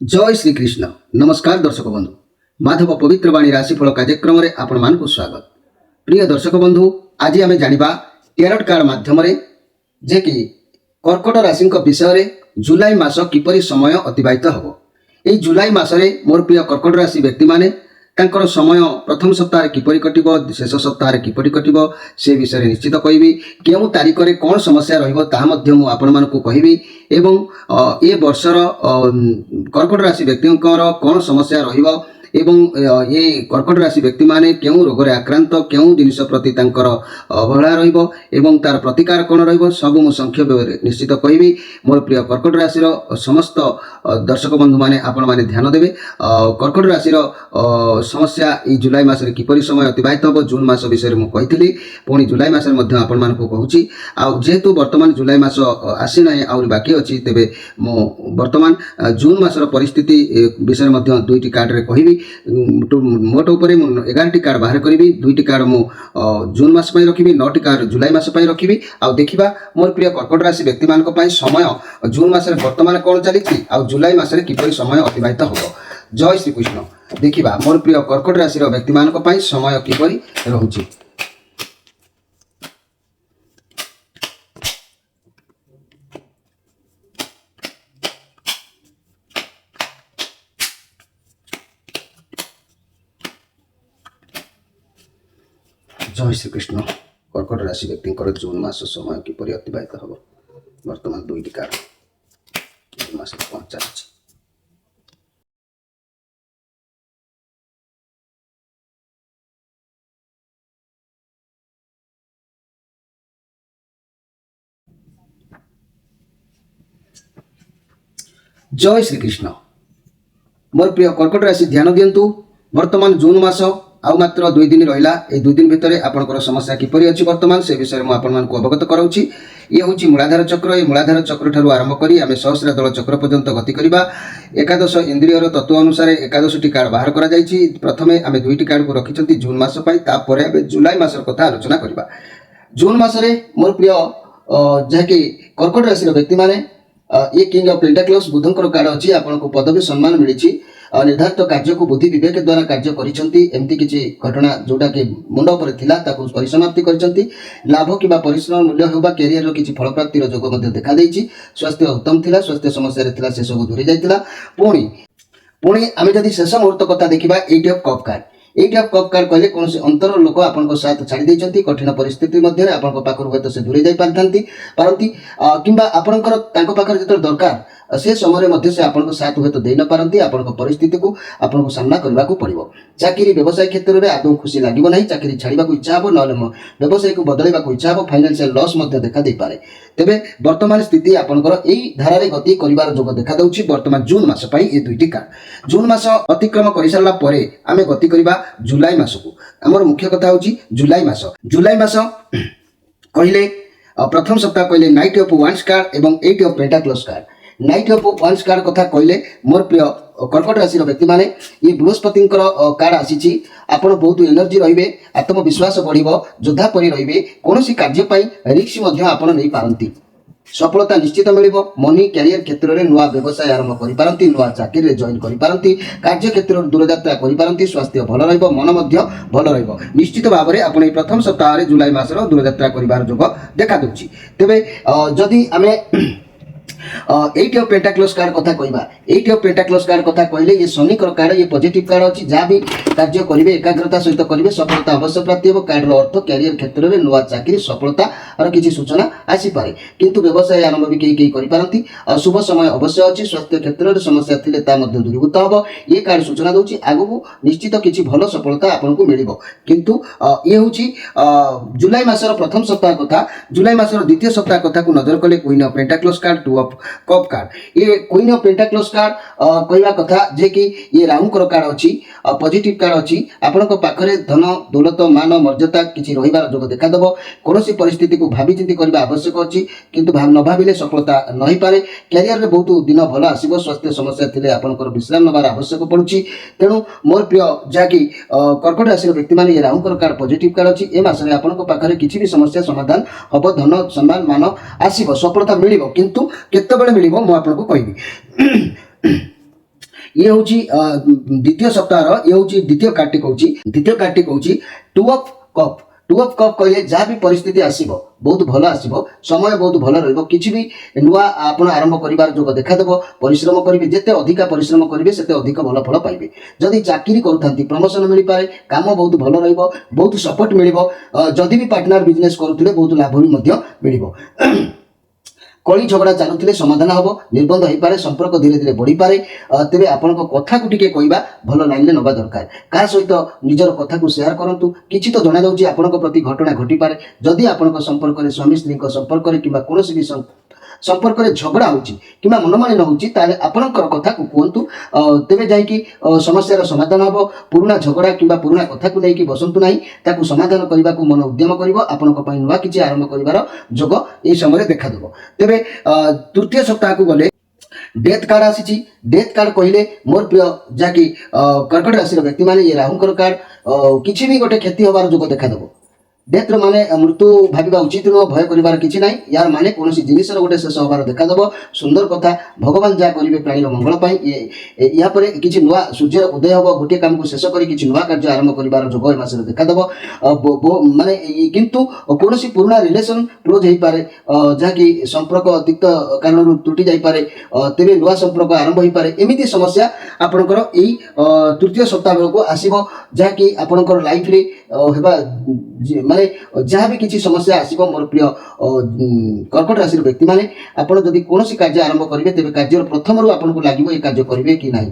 जय श्री कृष्ण। नमस्कार दर्शक बंधु, माधव पवित्रवाणी राशिफल कार्यक्रम में आपण मान स्वागत। प्रिय दर्शक बंधु, आज आम जाना टेरट कार्ड माध्यम जे कि कर्कट राशि विषय में जुलाई मास किपरि समय अतिबाहित हम। यही जुलाई मसरे मोर प्रिय कर्कट राशि व्यक्ति माने तांकर समय प्रथम सप्ताह किपरि कटिबो, शेष सप्ताह किपरि कटिबो से विषय निश्चित कहबी। केउ तारीख में कौन समस्या रहिबो ताहा मध्य मु आपण मानकु कहबी एवं ए वर्षर कर्कट राशि व्यक्तिंकर कौन समस्या रहिबो एवं ये कर्कट राशि व्यक्ति माने केउ रोग रे आक्रांत, केउ जिनिस प्रति तांकर अवहेला रहिबो एवं तार प्रतिकार कोन रहिबो सब मु संक्षेप निश्चित कहबी। मोर प्रिय कर्कट राशि समस्त दर्शक बंधु माने आपण माने ध्यान देबे। कर्कट राशि समस्या ई जुलाई मासरे किपरि समय अतिबाहित हो जून मास विषय मु कहितली, पुणी जुलाई मासरे मध्ये आपण मानकु कहूची। आ जेहेतु वर्तमान जुलाई मास आसी नै आउरी बाकी अछि, तेबे मु वर्तमान जून मासर परिस्थिति विषय मध्ये दुईटी कार्ड रे कहिबी। मोट उपर 11टी कार्ड बाहर करी, 2टी कार्ड मु जून मास पई रखिबी, 9टी कार्ड जुलाई मास पई रखिबी। आ देखिबा मोर प्रिय कर्कट राशि व्यक्ति मानक पई समय जून मास रे वर्तमान कोन चलीछि आ जुलाई मास रे किपरि समय अतिबाहित हो। जय श्री कृष्ण। देखिबा मोर प्रिय कर्कट राशि व्यक्ति मानक पई समय किपरि रहुछि। जय श्री कृष्ण। कर्कट राशि व्यक्ति जून मास समय किपरि अतिबाहित हम। वर्तमान 2टी कार्ड जून मास कौन चलछि। जय श्री कृष्ण। मोर प्रिय कर्कट राशि ध्यान दियंतु। वर्तमान जून मास आउ मात्र 2 दिन रहिला। ए 2 दिन भितर आपनकर समस्या किपरि अछि वर्तमान से विषय में आपण मानक अवगत कराउछि। ये होछि मूलाधार चक्र। ये मूलाधार चक्र ठारू आरंभ करी आमे सहस्रादल चक्र पर्यंत गति करिबा। एकादश इंद्रियर तत्व अनुसार 11टी कार्ड बाहर करा जायछि। प्रथमे आमे 2टी कार्ड को रखिछंती जून मास पई, तापर आमे जुलाई मासर कथा आलोचना करिबा। जून मासरे मोर प्रिय जहाँकि कर्कट राशि व्यक्ति माने ये किंग ऑफ पेंटाक्लस बुधंकर कार्ड अछि। आपनको पदवी सम्मान मिलिछि। निर्धारित कार्य को बुद्धि विवेक द्वारा कार्य करिसंती। एमती किछि घटना जोटा कि मुंड उपर थिला ताकू परिसमाप्ति करिसंती। लाभ किबा परिश्रम मूल्य होबा कैरियर रो किछि फल प्राप्ति रो जोग मध्ये देखा देइछि। स्वास्थ्य उत्तम थिला, स्वास्थ्य समस्या रे थिला से सब दूरी जाइतिला। पुणी आमे जदि शेष मुहूर्त कथा देखिबा 8 of cup card. 8 of cup card कहले कौन से अंतर लोक आपनको साथ छाड़ी देइछंती। कठिन परिस्थिति मध्ये आपनको पाखर हेतु से दूरी जाई पारथंती किंबा आपनकर तांको पाखर जत दरकार से समय मध्ये से आपनको साथ हेतु देई न पारंती। आपनको परिस्थिति को आपनको सामना करबा को पड़िबो। चाकरी व्यवसाय क्षेत्र में आदौ खुशी लागिबो नाही। चाकरी छाड़ीबा को इच्छा हो नले व्यवसाय को बदलैबा को इच्छा हो। फाइनेंशियल लॉस मध्ये देखा दे पारे। तेबे वर्तमान स्थिति आपनकर एई धारा रे गति करिवार जोग देखा दउछि। वर्तमान जून मास पई ए 2टी कार्ड जून मास अतिक्रम करि सारला परे आमे गति करिबा जुलाई मास को। हमर मुख्य कथा होछि जुलाई मास। जुलाई मास कहिले प्रथम सप्ताह कहले नाइट ऑफ वांस कार्ड एवं 8 of pentacles card. Night of वांस कार्ड कथा कहले मोर प्रिय कर्कट राशि व्यक्ति माने ये बृहस्पति कार्ड आसी। आपण बहुत एनर्जी रहिबे, आत्मविश्वास बढ़िबो, योद्धा परि रहिबे। कोनोसी कार्य पई रिस्क मध्ये आपण नै पारंती। सफलता निश्चित मिलिबो। मनी कैरियर क्षेत्र में नुआ व्यवसाय आरंभ करि पारंती, नुआ चाकरी रे जॉइन करि पारंती, कार्य क्षेत्र में दूरयात्रा करि पारंती। स्वास्थ्य भल रहिबो, मन मध्ये भल रहिबो। निश्चित भाव में आपण प्रथम सप्ताह रे जुलाई मासर दूरयात्रा करिवार जोग देखा दउछि। तेबे जदि आमे 8 ऑफ पेंटाक्लस कार्ड कथा कहबा, 8 ऑफ पेंटाक्लस कार्ड कथा कहले ये शनि कार्ड, ये पॉजिटिव कार्ड अछि। जा भी कार्य करिवे एकाग्रता सहित करिवे, सफलता अवश्य प्राप्ति हो। कार्ड रो अर्थ कैरियर क्षेत्र में नुआ चाकरी सफलता और किछि सूचना आसी पारे, किंतु व्यवसाय आरंभ भी केही करि पारंती। शुभ समय अवश्य अछि। स्वास्थ्य क्षेत्र में समस्या थिले ता मध्ये दूरीभूत हो। ये कार्ड सूचना दउछि आगु निश्चित किछि भलो सफलता आपनको मिलिबो। किंतु ये होछि जुलाई मासर प्रथम सप्ताह कथा। जुलाई मासर द्वितीय सप्ताह कथा को नजर कले queen of pentacles card, 2 of cup card. ये क्वीन ऑफ पेंटाक्लस कार्ड कहवा कथा जे कि ये राहुंकर कार्ड अछि, पॉजिटिव कार्ड अछि। आपनको पाखरे धन दौलत मान मर्यादा किछि रहिबार जोग देखा दबो। कोनोसी परिस्थिति को भाबी चिंती करबा आवश्यक अछि, किंतु न भाबिले सफलता नहि पारे। कैरियर रे बहुत दिन भल आसीबो। स्वास्थ्य समस्या थिले आपनकर विश्राम नबार आवश्यक पड़ुछि। तेणु मोर प्रिय जाकी कर्कट राशि व्यक्ति माने ये राहुंकर कार्ड पॉजिटिव कार्ड अछि। ए मासरे आपनको पाखरे किछि भी समस्या समाधान हबो। धन सम्मान मान आसीबो, सफलता मिलिबो, किंतु केतेबेले मिलिबो मु आपनको कहबी। ये हूँ द्वितीय सप्ताह ये हूँ द्वितीय कार्ड कहूँ टू ऑफ कप कहले जहाँ भी परिस्थिति आसीबो बहुत भल आसीबो समय बहुत भल रहिबो किछि भी नुआ आपण आरंभ करिवार जोग देखा परिश्रम करिवे जेते अधिका परिश्रम करिवे सेते अधिक भल फल पाइबे जदि चाकरी करूथांती प्रमोशन मिल पारे काम बहुत भल रहिबो बहुत सपोर्ट मिलिबो जदि भी पार्टनर बिजनेस करूथिले बहुत लाभ भी मध्य मिलिबो कली झगड़ा चलुले समाधान हम निर्बंध हो पारे संपर्क धीरे धीरे बढ़ी पारे तेरे आपण कथा को टिके कहबा भल लाइन नवा दरकार का सहित निजर कथा को शेयर करंतु किछि तो जणा जाउची आपण प्रति घटना घटी पारे जदि आपण संपर्क में स्वामी स्त्री संपर्क में किंबा कोनोसी भी संपर्क में झगड़ा होची किंबा मनमानी न होची ताले आपणकर कथा को कहंतु तेबे जाई कि समस्यार समाधान हबो पुराना झगड़ा किंबा पुराना कथा को लेकी बसंतु नाही ताकू समाधान करबा को मन उद्यम करिवो आपणक पई नुवा किछि आरंभ करिवार जोग ए समय देखा देबो तेबे तृतीय सप्ताह को गले डेथ कार्ड आसी डेथ कार्ड कहले मोर प्रिय जाकि कर्कट राशि व्यक्ति माने ये राहुकर कार्ड किछि भी गोटे क्षति होबार जोग देखा देबो डेथ माने मृत्यु भाविबा उचित नुह भय करिवार किछि नाही यार माने कोनोसी जिनिसर गोटे शेष होबार देखा देबो सुंदर कथा भगवान जा करिवे प्राणीर मंगल पई या परे किछि नुआ सूर्य उदय होबो गोटे काम को शेष करी किछि नुआ कार्य आरंभ करिवार जोग ए मासरे देखा देबो माने किंतु कोनोसी पुराना रिलेशन क्लोज हेई पारे जाकि संपर्क तिक्त कारण त्रुटि जाई पारे तेरे नुआ संपर्क आरंभ होई पारे एमिति समस्या आपनकर एई तृतीय सप्ताह को आसीबो जाकि आपनकर लाइफ रे हेबा माने जहाँ भी किसी समस्या आसीबो मोर प्रिय कर्कट राशि व्यक्ति माने आपण जदि कोनोसी कार्य आरंभ करिवे तेबे कार्य प्रथम रु आपनको लागिवो ए कार्य करिवे कि नाही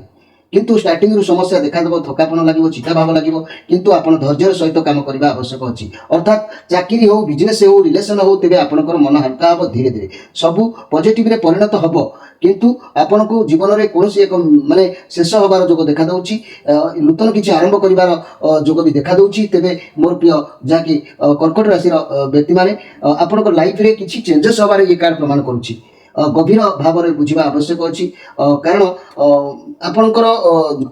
किंतु स्टार्टिंग रु समस्या देखा देबो थकापन लागिवो चिता भाव लागिवो किंतु आपण धैर्यर सहित काम करबा आवश्यक अछि अर्थात चाकरी हो बिजनेस हो रिलेशन हो तेबे आपनकर मन हल्का हो धीरे धीरे सबु पॉजिटिव रे परिणत हबो किंतु आपण को जीवन रे कोनोसी एक माने शेष होबार जोग देखा दउची नूतन किछि आरंभ करिवार जोग भी देखा दउची तेबे मोर प्रिय जाकि कर्कट राशि व्यक्ति माने आपनकर लाइफ रे किछि चेंजेस होबार ये कार्ड प्रमाण करूची गभीर भाव में बुझा आवश्यक अच्छी कारण आपणकर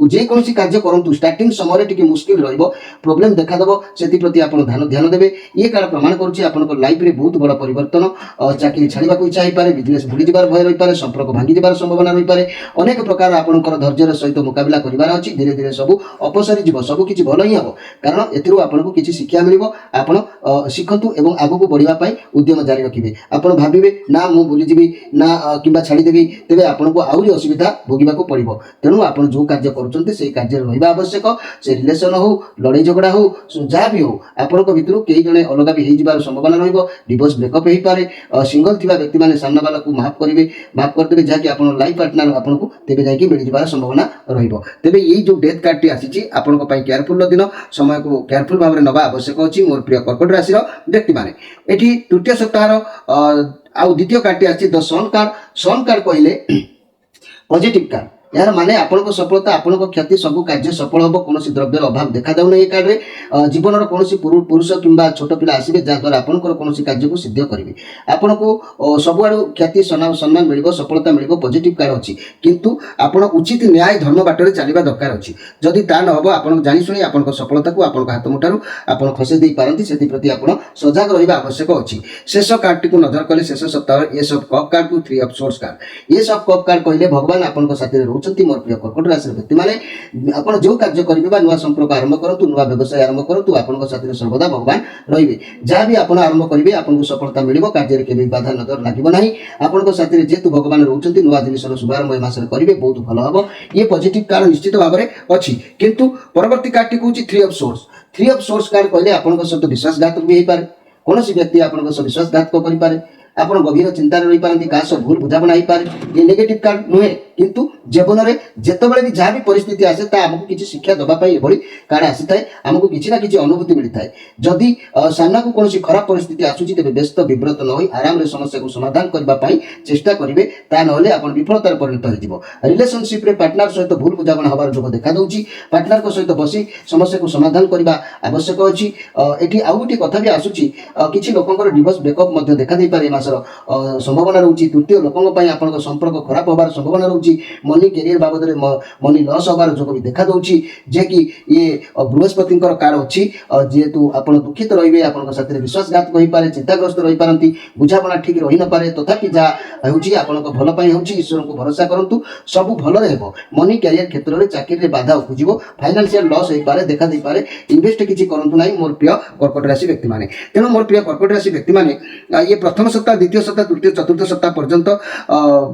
जेकोसी कार्य करूँ स्टार्टिंग समय टी मुस्किल रोब्लेम देखादेव से प्रति आप ध्यान देवे ये कार्ड प्रमाण करुँच लाइफ में बहुत बड़ा परिवर्तन चाकरी छाड़ा इच्छा हो पाए बिजनेस भूली जबार भय रही है संपर्क भांगी जबार संभावना रही है अनेक प्रकार आपंकर धैर्यर सहित मुकाबला करार अच्छी धीरे धीरे सब अपसरी जीव सबकि भल ही हम कारण एपको किसी शिक्षा मिल आप शिखतु और आगक बढ़ापी उद्यम जारी रखिए आप भावे ना मुझे बुलीजी ना कि छाड़देवी तेरे आपको आहरी असुविधा भोगवाक पड़ो तेणु आप जो कार्य करुँचे कार्य रहा आवश्यक से रिलेसन हो लड़ाई झगड़ा हो जहाँ भी हो आपण भितर कई जड़े अलग भी हो संभावना रिवोर्स ब्रेकअप हो पाए सिंगल थी व्यक्ति मैंने सामना वाला को माफ करेंगे माफ करदे जहाँकि आप लाइफ पार्टनर आपको तेज जा मिल जाबार संभावना रे ये जो डेथ कार्ड टी आसी आपण केयरफुल दिन समय को केयरफुल भाव में नवा आवश्यक अच्छी मोर प्रिय कर्कट राशि व्यक्ति मैंने ये तृतीय सप्ताह आउ द्वितीय कार्ड आसी द सन कार्ड कहले पॉजिटिव कार्ड यार माने आपन सफलता आपन क्षति सब कार्य सफल हम कौन द्रव्यर अभाव देखा जाऊना ये कार्ड रे जीवन कौन पुरुष किंबा छोट पिला आसवे जहाँद्वारा आपंकर कौन कार्य को सिद्ध करेंगे आपन को सबुआड़ ख्याति सम्मान मिल सफलता मिल पॉजिटिव कार्ड अच्छी किंतु आपन उचित न्याय धर्म बाटर चलवा दरकार अच्छी जदि ता न हम आप जाशुणी आप सफलता को आप हाथ मुठार आप खसे दे पारती से प्रति आप सजग रहा आवश्यक अच्छी शेष कार्ड टी नजर कले शेष सप्ताह ये सब कप कार्ड को 3 ऑफ सोर्स कार्ड ये सब कप कार्ड कहले भगवान आपन साथी मोर प्रिय कर्कट राशि व्यक्ति मैंने आप जो कार्य करेंगे नुआ संपर्क आरंभ करूँ नुआ व्यवसाय आरंभ करूँ आपन साथी सर्वदा भगवान रे जहाँ भी आप आरंभ करेंगे आपको सफलता मिल कार्य के बाधा नजर लगे ना आपन साथी जेहेतु भगवान रोचे नुआ जिनिस शुभारंभ मसरे करेंगे बहुत भल हम ये पॉजिटिव कार्ड निश्चित भाव में अच्छी किंतु परवर्ती कार्ड टी कौन 3 ऑफ सोर्स कार्ड कहले आपन सहित विश्वासघातक भी हो पाए कौन व्यक्ति आपन विश्वासघातक करें आप गभीर चिंतार रही पारती क्या सब भूल बुझाणा हो पाए ये नेगेटिव कार्ड नुहे किंतु जीवन में जितेबाला भी जहाँ भी परिस्थिति आसे आमको किसी शिक्षा दवाई ये कार्ड आसी थाए आमको किसी ना किसी अनुभूति मिलता है जदि सामना को कौन खराब परिस्थिति आसूची तेज व्यस्त विव्रत न हो आराम से समस्या को समाधान करने चेष्टा करेंगे ता ना आप विफलतार परिणत हो रिलेशनशिप रे पार्टनर सहित भूल बुझाणा हबार जोग देखा दूसरी पार्टनर सहित बसी समस्या को समाधान करने आवश्यक अच्छी ये आउ गोटे कथा भी आसूची किसी लोकर डिवोर्स ब्रेकअप देखा दे पारे मासर संभावना रोचे तृतीय लोकों आप संपर्क खराब हबार संभावना रोचे देखाऊँगी मनी कैरियर बाबद में मनी लॉस होबार जोग भी देखा दूँगी जे कि ये बृहस्पति कार्ड अच्छी जेहेतु आप दुखित रे आप विश्वासघात हो पारे चिंताग्रस्त रही पारती बुझापड़ा ठीक रही न पारे तथापि जहाँ होची आपन भल ईश्वर को भरोसा करूँ सब भल रहा मनी कैरियर क्षेत्र में चाकरी बाधा उपजिव फाइनान्शियल लॉस हो पारे देखा दे पारे इन्वेस्ट किसी करूँ ना मोर प्रिय कर्कट राशि व्यक्ति मैंने तेणु मोर प्रिय कर्कट राशि व्यक्ति मैंने ये प्रथम सप्ताह द्वितीय सप्ताह तृतीय चतुर्थ सप्ताह पर्यंत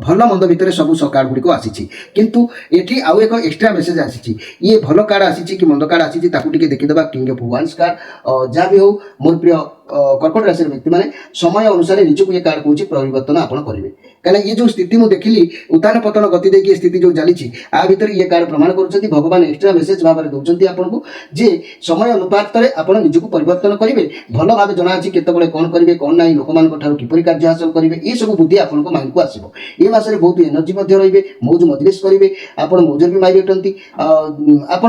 भल मंद भितर सब कार्ड गुड़िक आसी किंतु ये आउ एक एक्सट्रा मेसेज आसी ये भल कार्ड आसी कि मंद कार्ड आसी देखीदे किंग ऑफ वांस कार्ड जहाँ भी हो मोर प्रिय कर्कट राशि व्यक्ति मैंने समय अनुसार निजक ये कार्ड कौन परिवर्तन आपड़ करेंगे कहीं ये जो स्थिति मुझे देखिली उतान पतन गति देखिए स्थिति जो चली आ भर ये कार्ड प्रमाण कर भगवान एक्सट्रा मेसेज भाव में दौरान आपको जे समय अनुपात आप निजक परिवर्तन करेंगे भल भाव जना अच्छी केतबे कौन करेंगे कौन ना लोक मान किपरि कार्य हासिल करेंगे ये सब बुद्धि आप माइंड को आसो ये मसरे बहुत एनर्जी रे मौज मजलिस करेंगे आप मौजर भी मारी उठती आप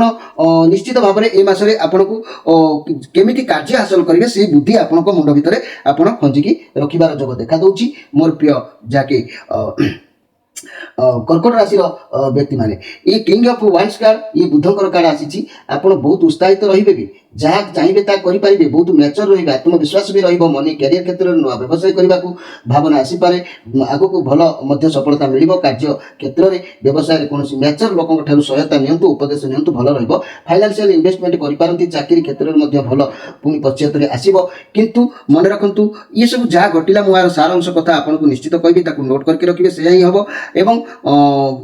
निश्चित भाव में ये मसरे आपन को केमी कार्य हासिल करेंगे से बुद्धि आप मुंड भितर आप खंजिकी रखार जोग देखा दूची मोर प्रिय जाके कर्कट राशि व्यक्ति माने ये किंग ऑफ वांस कार्ड ये बुधंकर कार्ड आसी आप बहुत उत्साहित रहिबे भी जहाँ चाहिए ता करेंगे बहुत मैच्योर रही आत्मविश्वास भी रनी कैरियर क्षेत्र में नुआ व्यवसाय करने को भावना आसीपे आग को भल सफलता मिल कार्य क्षेत्र में व्यवसाय कौन मैच्योर लोक सहायता नियंतु उपदेश नियंतु भल फाइनान्शियल इन्वेस्टमेंट करें चाकरी क्षेत्र में भल पुणी पश्चात आसो किंतु मन रखु ये सब जहाँ घटला मुझे सारांश कथा आपको निश्चित कहबी नोट करके रखिए से ही हम एवं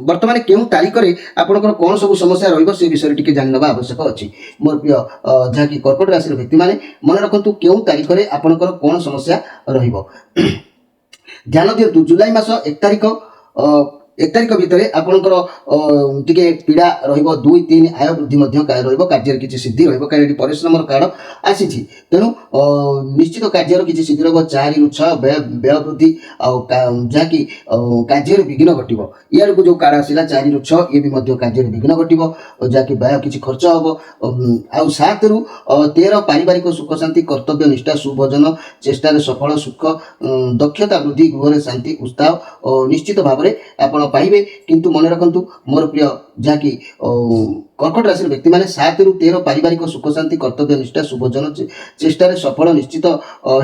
वर्तमान क्यों तारीख में आपंकर कौन सब समस्या रे विषय टी जानवा आवश्यक अच्छी मोर प्रिय जहाँकि कर्कट राशि व्यक्ति मैंने मन रखु क्यों तारीख में आपंकर कौन समस्या ध्यान दिंतु जुलाई मास 1 तारीख भितर आपंकर टिके पीड़ा रही 2-3 आय वृद्धि कार्य किसी सिद्धि रही परिश्रम कार्ड आसी तेणु निश्चित कार्य किसी सिद्धि रहा 4-6 व्यय वृद्धि जहाँकि कार्य विघ्न घटव यार को जो कार्ड आसला 4-6 ये कार्य विघ्न घटव जहाँकि व्यय किसी खर्च हम आउ 7-13 पारिवारिक सुख शांति कर्तव्य निष्ठा सुभोजन चेष्टार सफल सुख दक्षता वृद्धि गृह शांति उत्साह निश्चित भाव में आप पाइबे किंतु मन रखु मोर प्रिय जहाँकि कर्कट राशि व्यक्ति मैंने 7-13 पारिवारिक सुख शांति कर्तव्य निष्ठा सुभोजन चेष्टार सफल निश्चित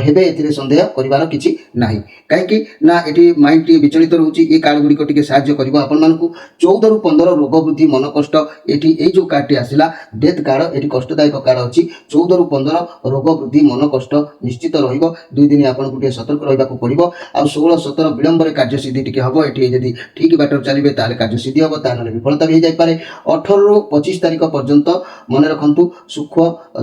हेबे एथिरे संदेह करिवार किछि नाही कहीं ना ये माइंड टी विचलित रोचे ये कार्ड गुड़िक टे साहाय्य कर आपण मानकु 14-15 रोग वृद्धि मन कष्ट ये जो कार्ड टी आसला डेथ कार्ड ये कष्टदायक कार्ड अच्छी 14-15 रोग वृद्धि मन कष्ट निश्चित रही दिन आपको सतर्क रहा पड़ो आ 16-17 विलंब कार्य सिद्धि टी हम ये ठीक बाटर चलिए कार्य सिद्धि हम ताल विफलता भी जापे 18-25 तारीख पर्यंत मन रखु सुख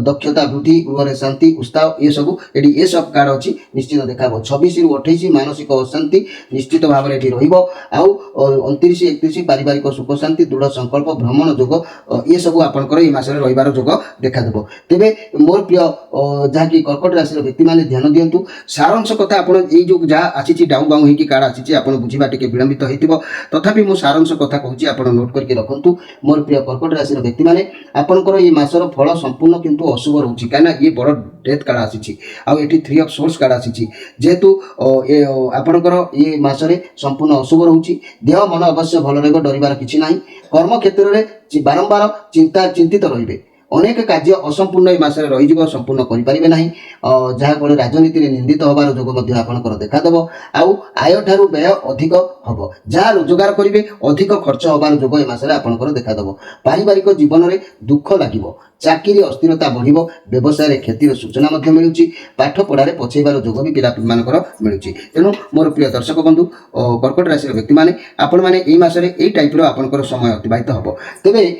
दक्षता वृद्धि गृह शांति उत्साह ये सब ये सब कार्ड अच्छी निश्चित देखा 26-28 मानसिक अशांति निश्चित भाव में आउ 29-31 पारिवारिक सुख शांति दृढ़ संकल्प भ्रमण जोग ये सब आपंकर ये मसरे रही जोग देखादेव तेरे मोर प्रिय जहाँकि कर्कट राशि व्यक्ति मैंने ध्यान दिंतु सारांश कथा आप जो जहाँ आसी डाउ बाउ हो कार्ड आसी आप बुझा टे विलंबित हो तथापि मो सारांश कथा कहूँ आप नोट करके रखु मोर प्रिय कर्कट राशि व्यक्ति मैंने आपंकर ये मासर फल संपूर्ण किंतु अशुभ रोचे कहीं ये बड़ डेथ कार्ड आसी आउ 3 ऑफ सोर्स कार्ड आसी जेहेतु आपंकर ये मासरे संपूर्ण अशुभ रोचे देह मन अवश्य भल डरबार किसी ना कर्म क्षेत्र में बारंबार चिंतित रे अनेक कार्य असंपूर्ण मसरे रही संपूर्ण करें ना जहाँफल राजनीति में निंदित होबार जोग आपंकर देखादेव आउ आय ठारू व्यय अधिक हम जहाँ रोजगार करेंगे अधिक खर्च होबार जोग ए मसरे आपंकर देखादेव पारिवारिक जीवन में दुख लगे चाकरी अस्थिरता बढ़ व्यवसाय क्षतिर सूचना मिलूँ पाठ पढ़ारे पछेबार जोग भी पिला मानकर मिलूँ तेणु मोर प्रिय दर्शक बंधु कर्कट राशि व्यक्ति मैंने आपण मैंने ये मसरे यही टाइप्र आपंकर समय अतिबाहित हम तेरे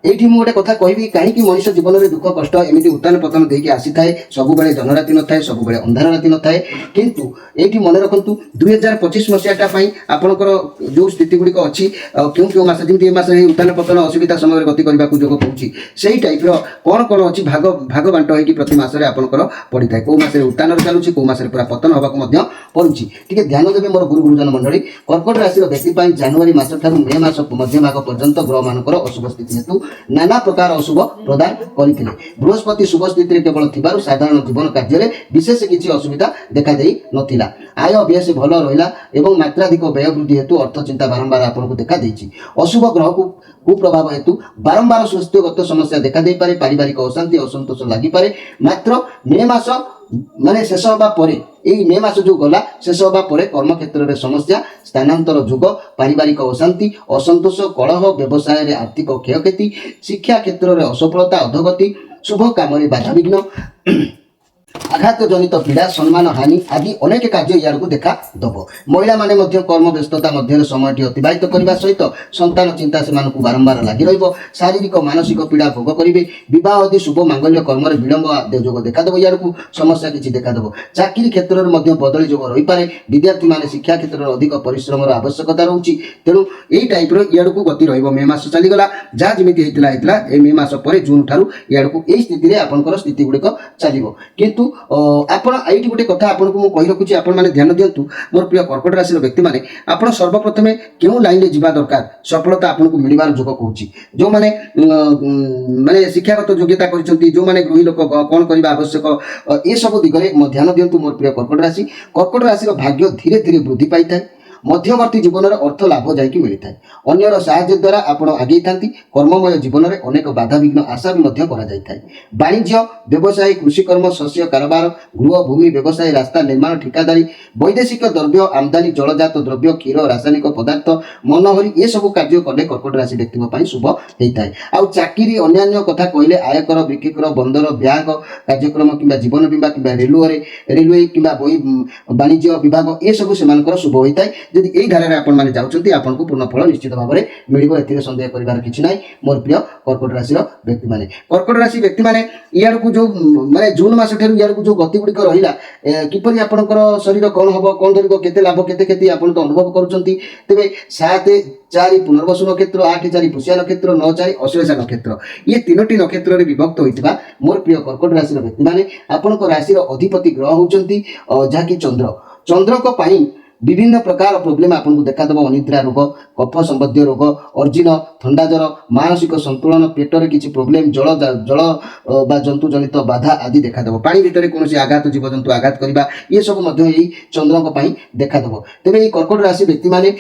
ये मुझे कथा कहबी कहीं मनुष जीवन में दुख कष्ट एमती उत्तान पतन देकी आसी थाए सब बेले जनराति न थाए सब बेले अंधार राति न थाए किंतु ये मन रखु 2025 मसीहाटाई आपंकर जो स्थिति गुड़िक अच्छी क्यों क्यों मस जमी मसरे उत्तान पतन असुविधा समय गति करने को जोग कौन से टाइप्र कौन कौन अच्छी भाग भाग बांट हो प्रति मसरे आपंकर पड़ी था कौ मसरे उत्तान चलुची कौ मसरे पूरा पतन होगा पड़ुची टे ध्यान देवे मोर गुरु गुरुजन मंडली कर्कट राशि व्यक्ति जनवरी मस ठार मे मस मध्यभाग पर्यंत ग्रह मानकर अशुभ स्थिति हेतु नाना प्रकार अशुभ प्रदान करते। बृहस्पति शुभ स्थिति केवल थिबारु साधारण जीवन कार्य विशेष किसी असुविधा देखा नथिला। आय बेस भल रहिला एवं मात्राधिक व्यय वृद्धि हेतु अर्थ चिंता बारंबार आपको देखा देछि। अशुभ ग्रह को कुप्रभाव हेतु बारंबार स्वास्थ्यगत समस्या देखा दे पारे। पारिवारिक अशांति असंतोष लागि पारे। मात्र मे मास माने शेष होगा परे एई मे मास जो गला शेष होगा परे कर्म क्षेत्र में समस्या स्थानांतर जुग पारिवारिक अशांति असंतोष कलह व्यवसाय रे आर्थिक क्षयक्षति शिक्षा क्षेत्र में असफलता अधोगति शुभ काम बाधा विघ्न आघात जनित पीड़ा सम्मान हानि आदि अनेक कार्य यार को देखा दब। महिला माने मध्य कर्म व्यस्तता मध्य समय अतिबाहित करने सहित संतान चिंता से बारंबार लगी रहिबो। शारीरिक मानसिक पीड़ा भोग करेंगे। विवाह आदि शुभ मांगल्य कर्म विलंब जोग देखा यार को समस्या किसी देखा चाकरी क्षेत्र में बदली जोग रही पारे। विद्यार्थी माने शिक्षा क्षेत्र में अधिक परिश्रम आवश्यकता रोचे। तेणु यही टाइप यार को गति रही मास चलीगला जहाँ जमी होता मे मास पर जून ठारू यार को यही स्थिति आपंकर स्थिति गुड़िक चलो। किंतु आपण आईटी गोटे कथा आपन को कहि रखुची आपण माने ध्यान दियंतु। मोर प्रिय कर्कट राशि व्यक्ति माने आपण सर्वप्रथमे केउ लाइन रे जिबा दरकार सफलता आपन को मिलिबार जोग कहूची। जो माने माने शिक्षागत योग्यता करिसंती जो माने गृही लोक कोन करिबा आवश्यक ए सब दिगरे ध्यान दियंतु। मोर प्रिय कर्कट राशि रो भाग्य धीरे धीरे वृद्धि पाइଥାଏ। मध्यवर्ती जीवन में अर्थ लाभ जाकि मिलता है। अन्यर साहाय्य द्वारा आपण आगे था। कर्ममय जीवन में अनेक बाधा विघ्न आशा भी वाणिज्य व्यवसाय कृषिकर्म शस्य कारोबार गृह भूमि व्यवसाय रास्ता निर्माण ठिकादारी वैदेशिक द्रव्य आमदानी जलजात द्रव्य क्षीर रासायनिक पदार्थ मनोहरी ये सब कार्य कले कर्कट राशि व्यक्ति शुभ होता है। आउ चाकरी अन्य कथा कहले आयकर विक्रीकर बंदर बैंक कार्यक्रम कि जीवन बीमा कि रेलवे कि वाणिज्य विभाग ये सब से शुभ होता है। यदि यही धारा आपण माने जाउछंती आपण को पूर्ण फल निश्चित भाव में मिलिबो। एथिरे संदेह करिवार किछि नै। मोर प्रिय कर्कट राशि व्यक्ति माने कर्कट राशि व्यक्ति माने यार को जो माने जून मास ठेरु यार को जो गति गुडिक रहिला किपरि आपनकर शरीर कोन हबो कोन धरिबो केते लाभ केते केते आपण तो अनुभव करूछंती। तेबे 7-4 पुनर्वसु नक्षत्र 8-4 पुष्या नक्षत्र 9-4 अश्लेषा नक्षत्र ये तीनोटी नक्षत्र रे विभक्त होइतिबा मोर प्रिय कर्कट राशि व्यक्ति माने आपनकर राशि अधिपति ग्रह होउछंती जाकी चंद्र को पाई विभिन्न प्रकार प्रोब्लेम आपन को देखा देबो। अनिद्रा रोग कफ संबंधी रोग अर्जिन ठंडा ज्वर मानसिक संतुलन पेटर किसी प्रोब्लेम जल बा जंतु जनित बाधा आदि देखा देबो। पानी भितर कोनोसी आघात जीव जंतु आघात करबा ये सब मध्य एही चंद्र को पाई देखा देबो। तेबे एही कर्कट राशि व्यक्ति माने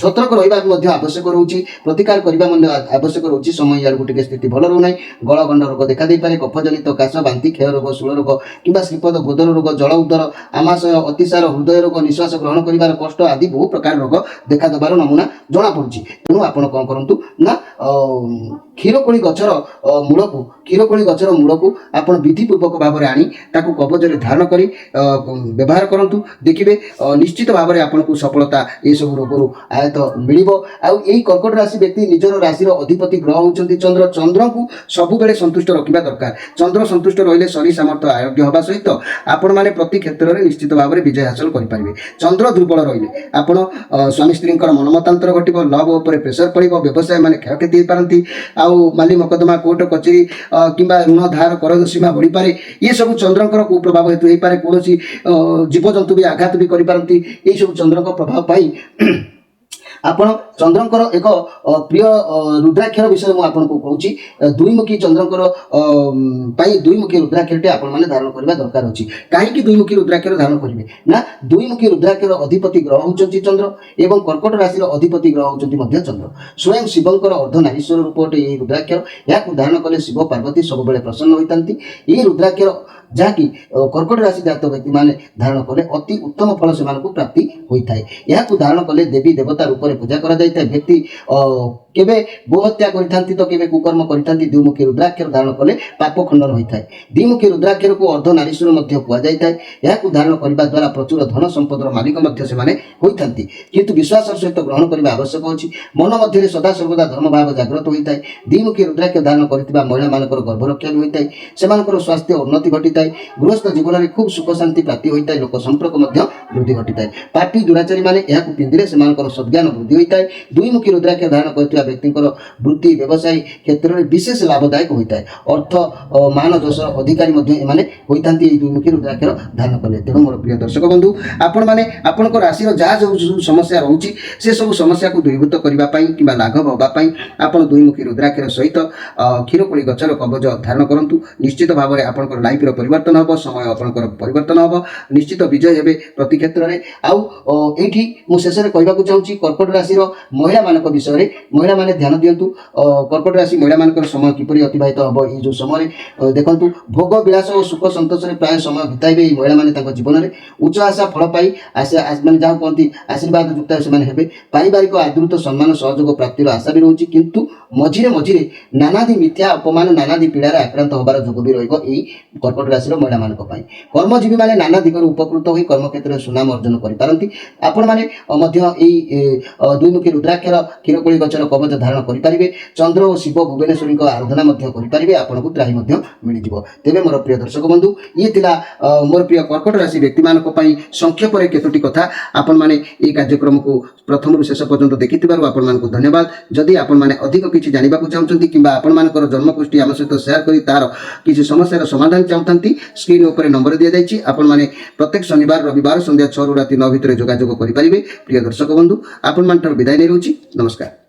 सतर्क रहिबा मध्य आवश्यक रहउची। प्रतिकार करबा मध्य आवश्यक रहउची। समय यार गुटिके स्थिति भल रहउ नै। गळ गंड रोग देखा दे पारे। कफ जनित काश बांति क्षय रोग शूल रोग किबा श्रीपद गोदर रोग जल उदर आमाशय अतिसार हृदय रोग निश्वास ग्रहण करिवार कष्ट आदि बहु प्रकार रोग देखा देबार नमूना जना पड़ुची। तेणु आपण कौन करंतु ना क्षीरकोली गछर मूल को आपण विधिपूर्वक भाव में आनी ताकू कवचरे धारण करी व्यवहार करंतु। देखिबे निश्चित भाव में आपण को सफलता ये सब रोग आयत मिलिबो। आउ एही कर्कट राशि व्यक्ति निजर राशि अधिपति ग्रह होउचंती चंद्र। चंद्र को सब बेले संतुष्ट रखिबा दरकार। चंद्र संतुष्ट रहिले शरीर सामर्थ्य आरोग्य होबा सहित आपण माने प्रति क्षेत्र में निश्चित भाव में विजय हासिल करि परिबे। चंद्र दुर्बल रहिले आपण स्वामी स्त्री मनमतांतर घटिबो। लव उपर प्रेशर पड़िबो। व्यवसाय माने क्षयक्षति हो पारंती। आउ माली मकदमा कोर्ट कचेरी किंबा ऋण धार कर सीमा बढ़ी पारे। ये सब चंद्रकर कुप्रभाव हेतु हो पारे। कौन जीव जंतु भी आघात भी कर पारंती। ये सब चंद्र प्रभाव पाई आपण चंद्रकर एक प्रिय रुद्राक्षर विषय मु आपन को कहूची। दुईमुखी चंद्रकर पाई दुईमुखी रुद्राक्षरटे आपण माने धारण करबा दरकार अछि। काहे कि दुईमुखी रुद्राक्षर धारण करिवे ना दुईमुखी रुद्राक्षर अधिपति ग्रह होचंती चंद्र एवं कर्कट राशि अधिपति ग्रह होचंती मध्य चंद्र। स्वयं शिवंकर अर्धनारीश्वर रूपटे ये रुद्राक्षर याकु धारण कले शिव पार्वती सब बेले प्रसन्न होइतांती। ये रुद्राक्षर जहाँकि कर्कट राशि जात व्यक्ति माने धारण कले अति उत्तम फल से प्राप्ति होता है। यह धारण कले देवी देवता रूप में पूजा करा जाता है। व्यक्ति केबे गोहत्या करिथांती तो केबे कुकर्म करिथांती। द्विमुखी रुद्राक्षर धारण कले पाप खंडन होता है। द्विमुखी रुद्राक्षर को अर्धनारीश्वर मध्य कुआ जाता है। यह धारण करने द्वारा प्रचुर धन संपदर मालिक मध्य से माने होइथांती। किंतु विश्वास सहित ग्रहण करने आवश्यक अछि। मन मध्य सदा सर्वदा धर्म भाव जागृत होता है। द्विमुखी रुद्राक्षर धारण करथिबा महिला मानकर गर्भरक्षा भी होता है। सेमानकर स्वास्थ्य उन्नति घटिता है। गृहस्थ जीवन में खूब सुख शांति प्राप्ति होता है। लोक संपर्क मध्य वृद्धि घटिता है। पापी दुराचारी माने यह पिंधिरे सेमानकर सद्ज्ञान वृद्धि होता है। द्विमुखी रुद्राक्षर धारण करथिबा କରୁଥିବା ବ୍ୟକ୍ତିଙ୍କର ବୃତ୍ତି ବ୍ୟବସାୟ କ୍ଷେତ୍ରରେ ବିଶେଷ ଲାଭଦାୟକ ହୋଇଥାଏ। ଅର୍ଥ ମାନ ଯଶର ଅଧିକାରୀ ମଧ୍ୟ ଏମାନେ ହୋଇଥାନ୍ତି ଏହି ଦୁଇମୁଖୀ ରୁଦ୍ରାକ୍ଷର ଧାରଣ କଲେ। ତେଣୁ ମୋର ପ୍ରିୟ ଦର୍ଶକ ବନ୍ଧୁ, ଆପଣମାନେ ଆପଣଙ୍କ ରାଶିର ଯାହା ଯେଉଁ ସମସ୍ୟା ରହୁଛି ସେସବୁ ସମସ୍ୟାକୁ ଦୂରୀଭୂତ କରିବା ପାଇଁ କିମ୍ବା ଲାଘବ ହେବା ପାଇଁ ଆପଣ ଦୁଇମୁଖୀ ରୁଦ୍ରାକ୍ଷର ସହିତ କ୍ଷୀରକୋଳି ଗଛର କବଜ ଧାରଣ କରନ୍ତୁ। ନିଶ୍ଚିତ ଭାବରେ ଆପଣଙ୍କର ଲାଇଫର ପରିବର୍ତ୍ତନ ହେବ, ସମୟ ଆପଣଙ୍କର ପରିବର୍ତ୍ତନ ହେବ, ନିଶ୍ଚିତ ବିଜୟ ହେବେ ପ୍ରତି କ୍ଷେତ୍ରରେ। ଆଉ ଏଇଠି ମୁଁ ଶେଷରେ କହିବାକୁ ଚାହୁଁଛି କର୍କଟ ରାଶିର ମହିଳାମାନଙ୍କ ବିଷୟରେ। ମହିଳାମାନେ ଧ୍ୟାନ ଦିଅନ୍ତୁ, କର୍କଟ ରାଶି ମହିଳାମାନଙ୍କର ସମୟ କିପରି ଅତିବାହିତ ହେବ। ଏଇ ଯେଉଁ ସମୟରେ ଦେଖନ୍ତୁ, ଭୋଗ ବିଳାସ ଓ ସୁଖ ସନ୍ତୋଷରେ ପ୍ରାୟ ସମୟ ବିତାଇବେ ଏହି ମହିଳାମାନେ ତାଙ୍କ ଜୀବନରେ। ଉଚ୍ଚ ଆଶା ଫଳ ପାଇ ମାନେ ଯାହାକୁ କହନ୍ତି ଆଶୀର୍ବାଦ ଯୁକ୍ତ ସେମାନେ ହେବେ। ପାରିବାରିକ ଆଦୃତ ସମ୍ମାନ ସହଯୋଗ ପ୍ରାପ୍ତିର ଆଶା ବି ରହୁଛି, କିନ୍ତୁ ମଝିରେ ମଝିରେ ନାନାଦି ମିଥ୍ୟା ଅପମାନ ନାନାଦି ପୀଡ଼ାରେ ଆକ୍ରାନ୍ତ ହେବାର ଯୋଗ ବି ରହିବ ଏହି କର୍କଟ ରାଶିର ମହିଳାମାନଙ୍କ ପାଇଁ। କର୍ମଜୀବୀମାନେ ନାନା ଦିଗରୁ ଉପକୃତ ହୋଇ କର୍ମକ୍ଷେତ୍ରରେ ସୁନାମ ଅର୍ଜନ କରିପାରନ୍ତି। ଆପଣମାନେ ମଧ୍ୟ ଏହି ଦୁଇମୁଖୀ ରୁଦ୍ରାକ୍ଷର କ୍ଷୀରକୋଳି ଗଛର କବଚ ଧାରଣ କରିପାରିବେ। ଚନ୍ଦ୍ର ଓ ଶିବ ଭୁବନେଶ୍ୱରୀଙ୍କ ଆରାଧନା ମଧ୍ୟ କରିପାରିବେ, ଆପଣଙ୍କୁ ତ୍ରାହି ମଧ୍ୟ ମିଳିଯିବ। ତେବେ ମୋର ପ୍ରିୟ ଦର୍ଶକ ବନ୍ଧୁ, ଇଏ ଥିଲା ମୋର ପ୍ରିୟ କର୍କଟ ରାଶି ବ୍ୟକ୍ତିମାନଙ୍କ ପାଇଁ ସଂକ୍ଷେପରେ କେତୋଟି କଥା। ଆପଣମାନେ ଏହି କାର୍ଯ୍ୟକ୍ରମକୁ ପ୍ରଥମରୁ ଶେଷ ପର୍ଯ୍ୟନ୍ତ ଦେଖିଥିବାରୁ ଆପଣମାନଙ୍କୁ ଧନ୍ୟବାଦ। ଯଦି ଆପଣମାନେ ଅଧିକ କିଛି ଜାଣିବାକୁ ଚାହୁଁଛନ୍ତି କିମ୍ବା ଆପଣମାନଙ୍କର ଜନ୍ମକୁଷ୍ଠି ଆମ ସହିତ ସେୟାର କରି ତାର କିଛି ସମସ୍ୟାର ସମାଧାନ ଚାହୁଁଥାନ୍ତି, ସ୍କ୍ରିନ୍ ଉପରେ ନମ୍ବର ଦିଆଯାଇଛି। ଆପଣମାନେ ପ୍ରତ୍ୟେକ ଶନିବାର ରବିବାର ସନ୍ଧ୍ୟା 6ରୁ ରାତି 9 ଭିତରେ ଯୋଗାଯୋଗ କରିପାରିବେ। ପ୍ରିୟ ଦର୍ଶକ ବନ୍ଧୁ, ଆପଣମାନଙ୍କର ବିଦାୟ ନେଇ ରହୁଛି। ନମସ୍କାର।